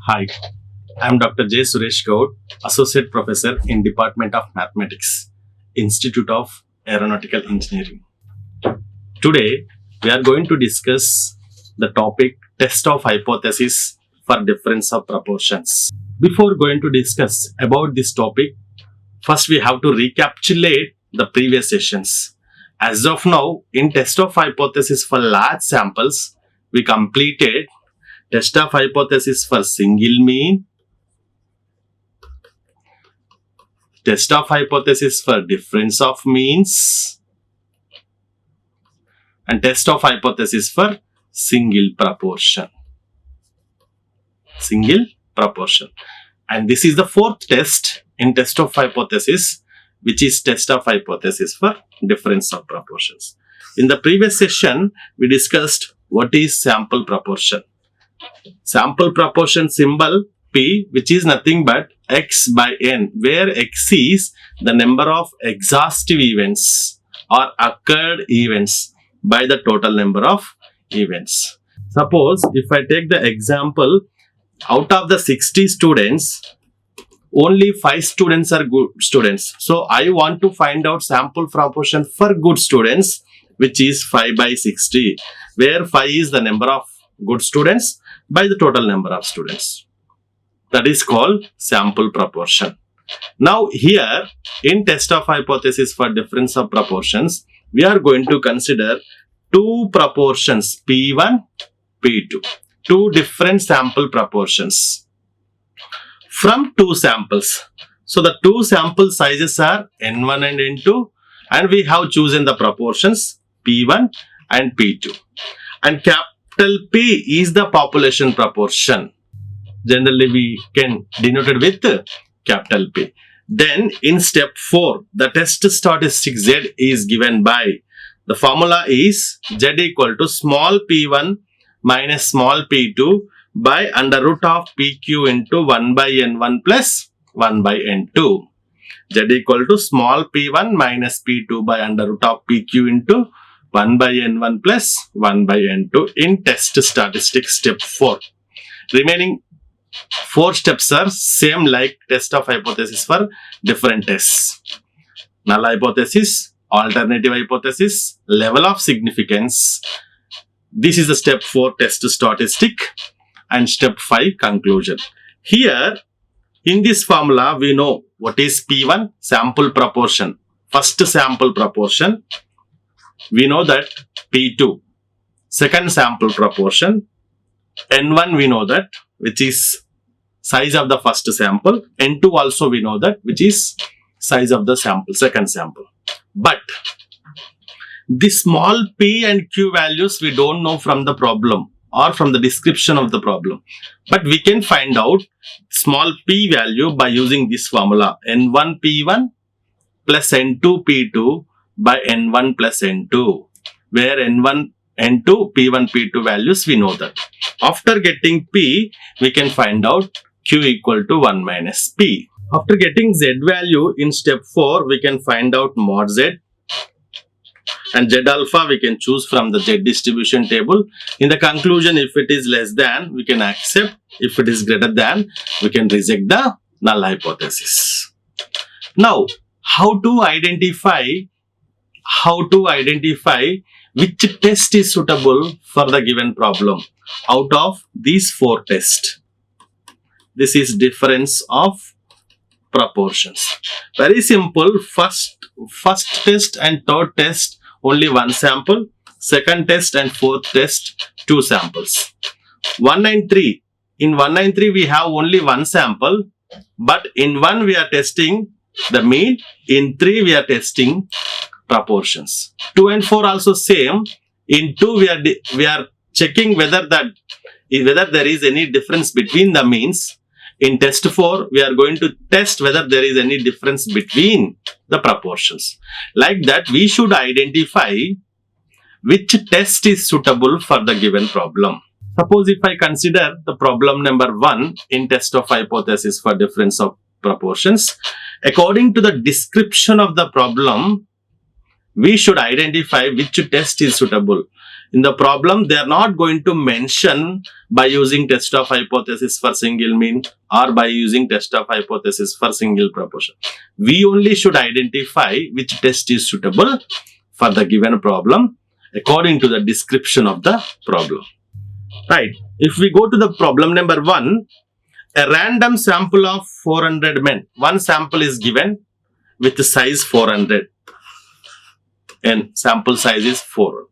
Hi, I am Dr J Suresh Goud, Associate Professor in Department of Mathematics, Institute of Aeronautical Engineering. Today, we are going to discuss the topic test of hypothesis for difference of proportions. Before going to discuss about this topic, first we have to recapitulate the previous sessions. As of now, in test of hypothesis for large samples, we completed test of hypothesis for single mean, test of hypothesis for difference of means, and test of hypothesis for single proportion. Single proportion. And this is the fourth test in test of hypothesis, which is test of hypothesis for difference of proportions. In the previous session, we discussed what is sample proportion. Sample proportion symbol P, which is nothing but x by n, where x is the number of exhaustive events or occurred events by the total number of events. Suppose if I take the example, out of the 60 students, only 5 students are good students. So I want to find out sample proportion for good students, which is 5 by 60, where 5 is the number of good students by the total number of students. That is called sample proportion. Now here, in test of hypothesis for difference of proportions, we are going to consider two proportions, P1, P2. Two different sample proportions from two samples. So the two sample sizes are N1 and N2, and we have chosen the proportions P1 and P2. And capital P is the population proportion. Generally, we can denote it with capital P. Then, in step 4, the test statistic Z is given by, the formula is Z equal to small p1 minus small p2 by under root of pq into 1 by n1 plus 1 by n2. Z equal to small p1 minus p2 by under root of pq into 1 by n1 plus 1 by n2 in test statistics step 4. Remaining 4 steps are same like test of hypothesis for different tests. Null hypothesis, alternative hypothesis, level of significance. This is the step 4 test statistic and step 5 conclusion. Here, in this formula, we know what is P1, sample proportion. First sample proportion. We know that P2, second sample proportion. N1 we know that, which is size of the first sample. N2 also we know that, which is size of the sample, second sample. But the small p and q values we don't know from the problem or from the description of the problem. But we can find out small p value by using this formula N1 P1 plus N2 P2 by N1 plus N2, where N1, N2, P1, P2 values we know that. After getting P, we can find out Q equal to 1 minus P. After getting Z value in step 4, we can find out mod Z. And Z alpha we can choose from the Z distribution table. In the conclusion, if it is less than, we can accept. If it is greater than, we can reject the null hypothesis. Now, how to identify which test is suitable for the given problem out of these 4 tests. This is difference of proportions. Very simple. First test and third test, only one sample. Second test and fourth test, 2 samples. 1 and 3. In 1 and 3, we have only one sample. But in 1, we are testing the mean. In 3, we are testing proportions. 2 and 4 also same. In 2, we are checking whether there is any difference between the means. In test 4, we are going to test whether there is any difference between the proportions. Like that, we should identify which test is suitable for the given problem. Suppose if I consider the problem number 1 in test of hypothesis for difference of proportions, according to the description of the problem, we should identify which test is suitable. In the problem, they are not going to mention by using test of hypothesis for single mean or by using test of hypothesis for single proportion. We only should identify which test is suitable for the given problem according to the description of the problem. Right. If we go to the problem number 1, a random sample of 400 men. One sample is given with the size 400 and sample size is 4.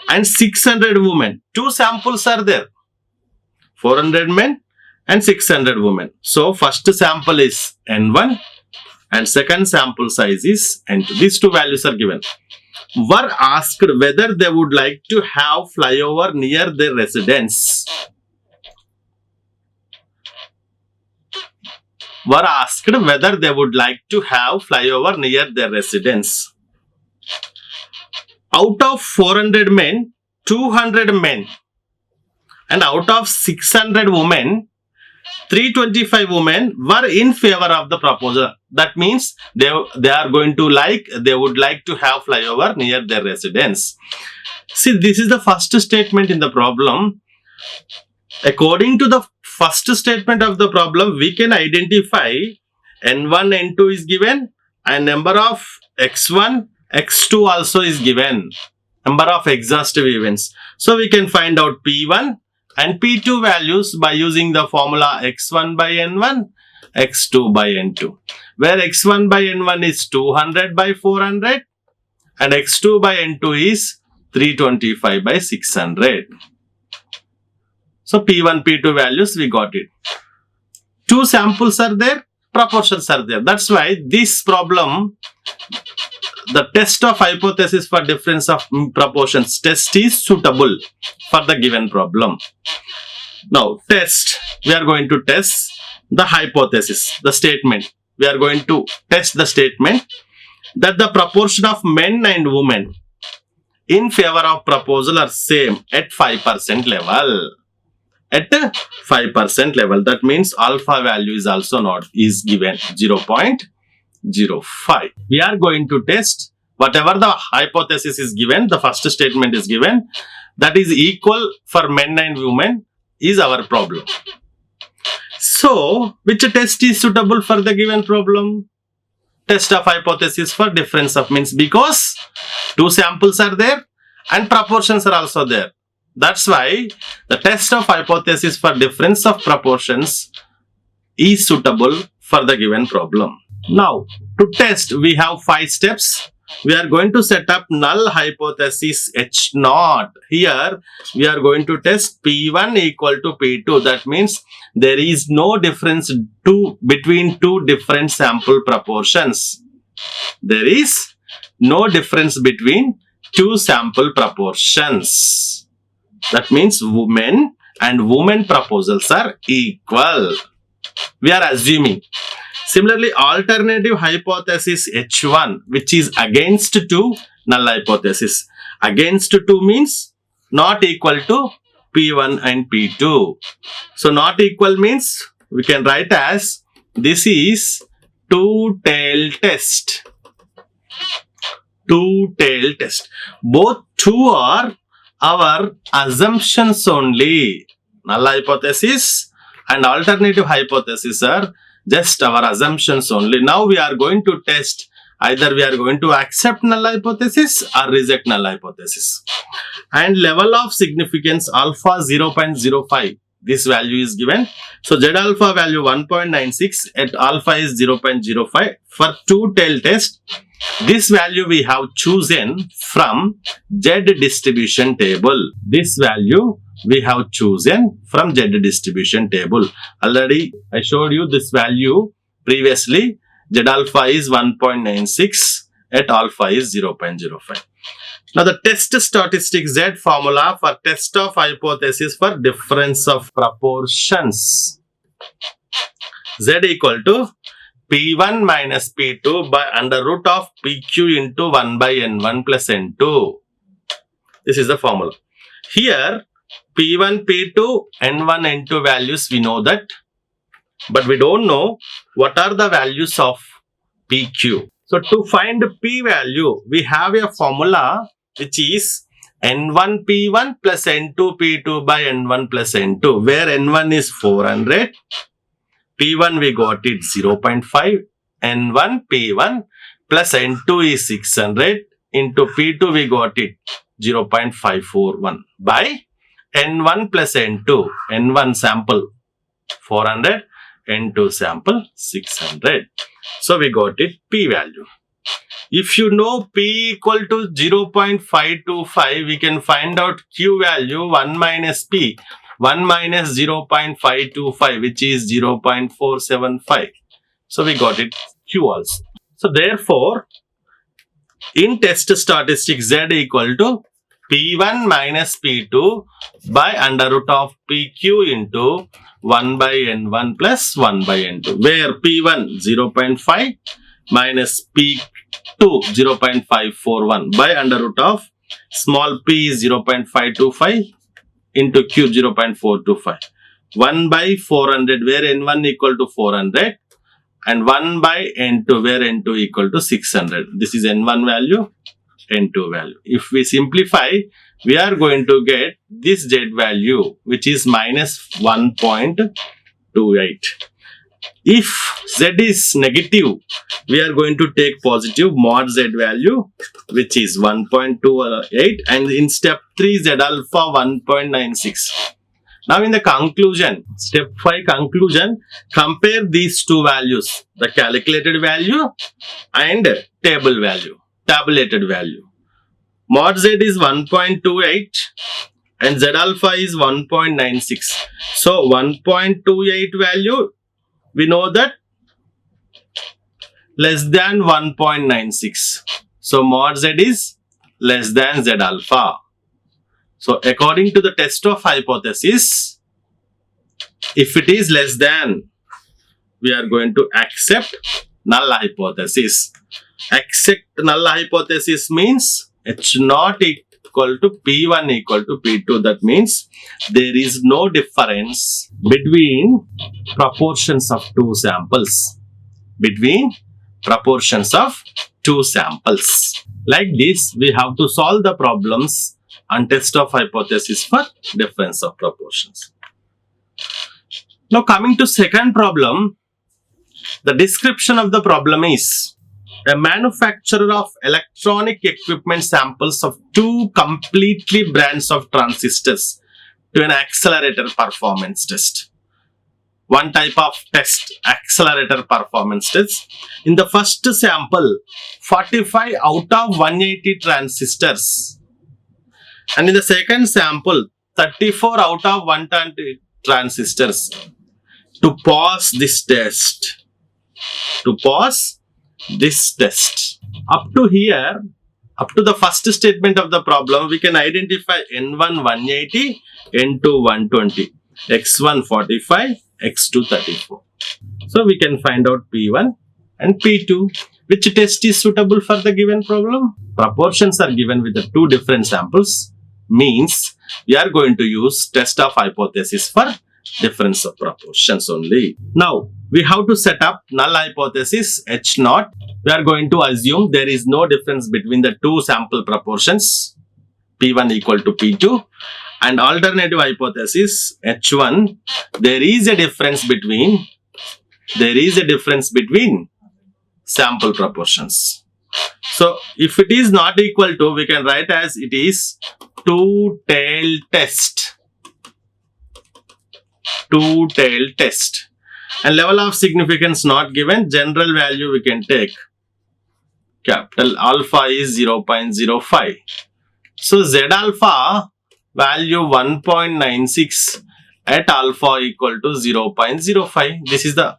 And 600 women. Two samples are there. 400 men and 600 women. So, first sample is N1 and second sample size is N2. These two values are given. Were asked whether they would like to have flyover near their residence. Were asked whether they would like to have flyover near their residence. Out of 400 men, 200 men and out of 600 women, 325 women were in favor of the proposal. That means they would like to have flyover near their residence. See, this is the first statement in the problem. According to the first statement of the problem, we can identify N1, N2 is given and number of X1, X2 also is given. Number of exhaustive events. So we can find out P1 and P2 values by using the formula X1 by N1, X2 by N2. Where X1 by N1 is 200 by 400 and X2 by N2 is 325 by 600. So P1, P2 values we got it. Two samples are there, proportions are there. That's why this problem, the test of hypothesis for difference of proportions test is suitable for the given problem. Now, we are going to test the hypothesis, the statement. We are going to test the statement that the proportion of men and women in favor of proposal are same at 5% level. At 5% level, that means alpha value is also given 0.05. We are going to test whatever the hypothesis is given, the first statement is given, that is equal for men and women is our problem. So, which test is suitable for the given problem? Test of hypothesis for difference of means, because two samples are there and proportions are also there. That's why the test of hypothesis for difference of proportions is suitable for the given problem. Now, to test, we have 5 steps. We are going to set up null hypothesis H0. Here, we are going to test P1 equal to P2. That means there is no difference between two different sample proportions. There is no difference between two sample proportions. That means men and women proposals are equal. We are assuming. Similarly, alternative hypothesis H1, which is against 2, null hypothesis. Against 2 means not equal to P1 and P2. So, not equal means we can write as this is two-tailed test. Two-tailed test. Both 2 are our assumptions only. Null hypothesis and alternative hypothesis are just our assumptions only. Now we are going to test, either we are going to accept null hypothesis or reject null hypothesis. And level of significance alpha 0.05. This value is given. So Z alpha value 1.96 at alpha is 0.05. For two-tailed test, this value we have chosen from Z distribution table. This value we have chosen from Z distribution table. Already I showed you this value previously. Z alpha is 1.96 at alpha is 0.05. Now the test statistic Z formula for test of hypothesis for difference of proportions. Z equal to P1 minus P2 by under root of PQ into 1 by N1 plus N2. This is the formula. Here P1, P2, N1, N2 values we know that, but we don't know what are the values of PQ. So to find P value, we have a formula which is N1 P1 plus N2 P2 by N1 plus N2, where N1 is 400, P1 we got it 0.5, N1 P1 plus N2 is 600 into P2 we got it 0.541 by N1 plus N2, N1 sample 400, N2 sample 600. So we got it P value. If you know P equal to 0.525, we can find out Q value 1 minus P, 1 minus 0.525, which is 0.475. So we got it Q also. So therefore, in test statistics, Z equal to P1 minus P2 by under root of PQ into 1 by N1 plus 1 by N2, where P1 0.5 minus P2 0.541 by under root of small p is 0.525 into Q 0.425. 1 by 400 where N1 equal to 400 and 1 by N2 where N2 equal to 600. This is N1 value, N2 value. If we simplify, we are going to get this Z value, which is minus 1.28. If Z is negative, we are going to take positive mod Z value, which is 1.28, and in step 3 Z alpha 1.96. Now in the conclusion, step 5 conclusion, compare these two values, the calculated value and table value, tabulated value. Mod Z is 1.28 and Z alpha is 1.96. So 1.28 value, we know that less than 1.96. So mod Z is less than Z alpha. So according to the test of hypothesis, if it is less than, we are going to accept null hypothesis. Accept null hypothesis means H naught equal to P1 equal to P2. That means there is no difference between proportions of two samples. Between proportions of two samples. Like this, we have to solve the problems on test of hypothesis for difference of proportions. Now coming to second problem, the description of the problem is: a manufacturer of electronic equipment samples of two completely brands of transistors to an accelerator performance test. One type of test, accelerator performance test. In the first sample, 45 out of 180 transistors. And in the second sample, 34 out of 120 transistors. To pass this test. To pass this test. Up to here, up to the first statement of the problem, we can identify N1 180, N2 120, X1 45, X2 34. So we can find out P1 and P2. Which test is suitable for the given problem? Proportions are given with the two different samples. Means we are going to use test of hypothesis for difference of proportions only. Now we have to set up null hypothesis H naught. We are going to assume there is no difference between the two sample proportions, P1 equal to P2, and alternative hypothesis H1, there is a difference between sample proportions. So if it is not equal to, we can write as it is two-tailed test. Two-tailed test. And level of significance not given, general value we can take. Capital alpha is 0.05. So Z alpha value 1.96 at alpha equal to 0.05. This is the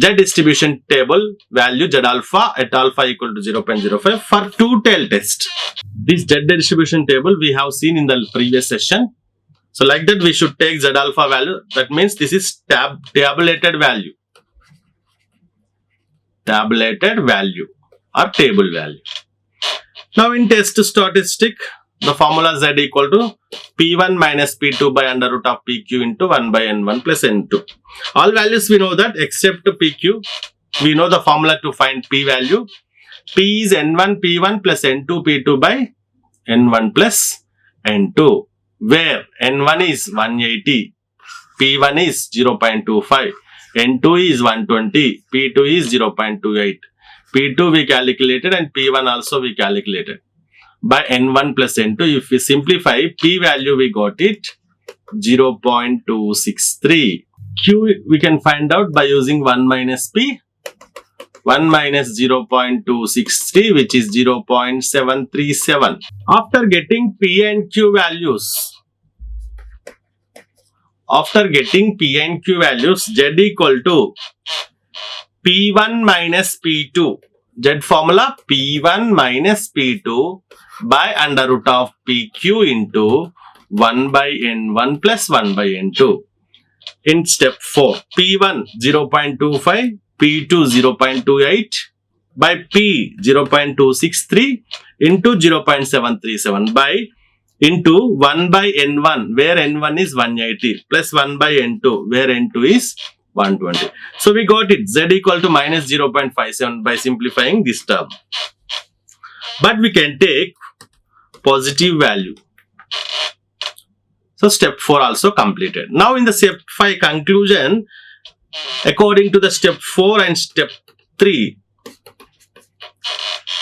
Z distribution table value Z alpha at alpha equal to 0.05 for two-tailed test. This Z distribution table we have seen in the previous session. So like that we should take Z alpha value. That means this is tabulated value. Tabulated value or table value. Now in test statistic, the formula Z equal to P1 minus P2 by under root of PQ into 1 by N1 plus N2. All values we know that except PQ. We know the formula to find P value. P is N1 P1 plus N2 P2 by N1 plus N2, where N1 is 180, P1 is 0.25, N2 is 120, P2 is 0.28. P2 we calculated and P1 also we calculated. By N1 plus N2, if we simplify, P value we got it 0.263. Q we can find out by using 1 minus P. 1 minus 0.263, which is 0.737. After getting P and Q values, Z equal to P1 minus P2. Z formula P1 minus P2 by under root of PQ into 1 by N1 plus 1 by N2. In step 4, P1 0.25, P2 0.28 by P 0.263 into 0.737 by into 1 by N1, where N1 is 180, plus 1 by N2, where N2 is 120. So we got it, Z equal to minus 0.57 by simplifying this term. But we can take positive value. So step 4 also completed. Now in the step 5 conclusion, according to the step 4 and step 3,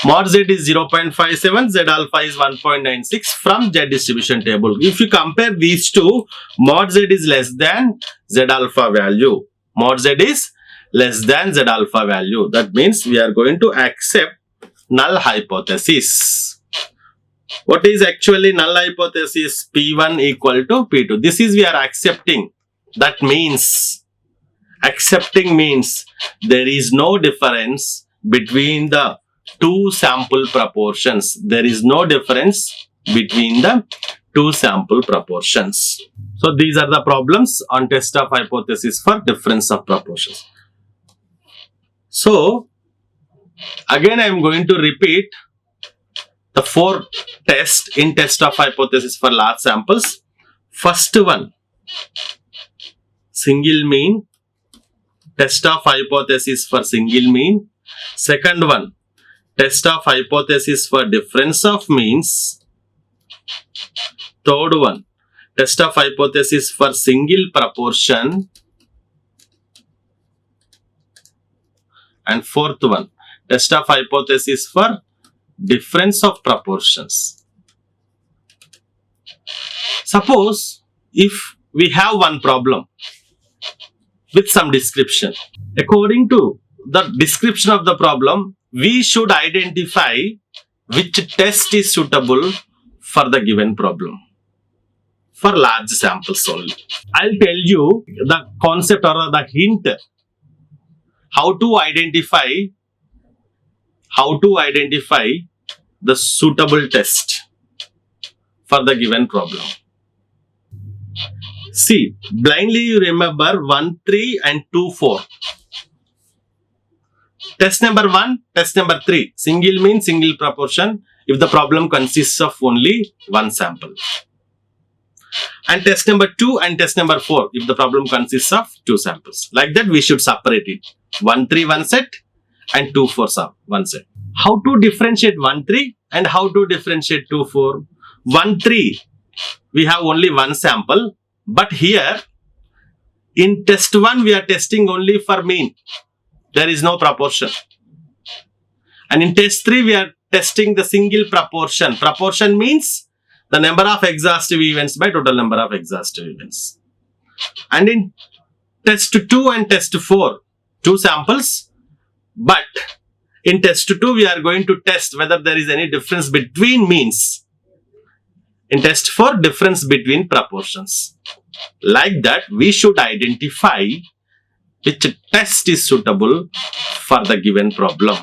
mod Z is 0.57, Z alpha is 1.96 from Z distribution table. If you compare these two, mod Z is less than Z alpha value. Mod Z is less than Z alpha value. That means we are going to accept null hypothesis. What is actually null hypothesis? P1 equal to P2. This is we are accepting. That means, accepting means there is no difference between the two sample proportions. There is no difference between the two sample proportions. So these are the problems on test of hypothesis for difference of proportions. So again I am going to repeat the 4 tests in test of hypothesis for large samples. First one, single mean, test of hypothesis for single mean. Second one, test of hypothesis for difference of means. Third one, test of hypothesis for single proportion. And fourth one, test of hypothesis for difference of proportions. Suppose if we have one problem with some description. According to the description of the problem, we should identify which test is suitable for the given problem. For large samples only. I'll tell you the concept or the hint how to identify the suitable test for the given problem. See, blindly you remember 1, 3 and 2, 4. Test number 1, test number 3. Single mean, single proportion if the problem consists of only one sample. And test number 2 and test number 4 if the problem consists of 2 samples. Like that we should separate it. 1, 3 one set and 2, 4 one set. How to differentiate 1, 3 and how to differentiate 2, 4? 1, 3 we have only one sample, but here in test 1 we are testing only for mean. There is no proportion. And in test 3 we are testing the single proportion. Proportion means the number of exhaustive events by total number of exhaustive events. And in test 2 and test 4, 2 samples, but in test 2 we are going to test whether there is any difference between means. In test 4, difference between proportions. Like that we should identify which test is suitable for the given problem.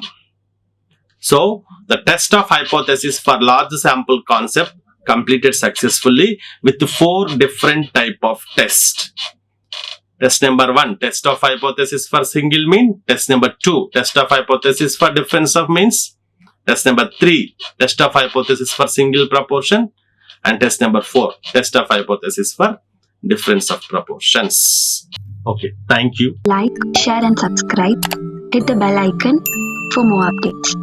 So the test of hypothesis for large sample concept completed successfully with 4 different type of tests. Test number 1, test of hypothesis for single mean. Test number 2, test of hypothesis for difference of means. Test number 3, test of hypothesis for single proportion. And test number 4, test of hypothesis for difference of proportions. Okay, thank you. Like, share and subscribe. Hit the bell icon for more updates.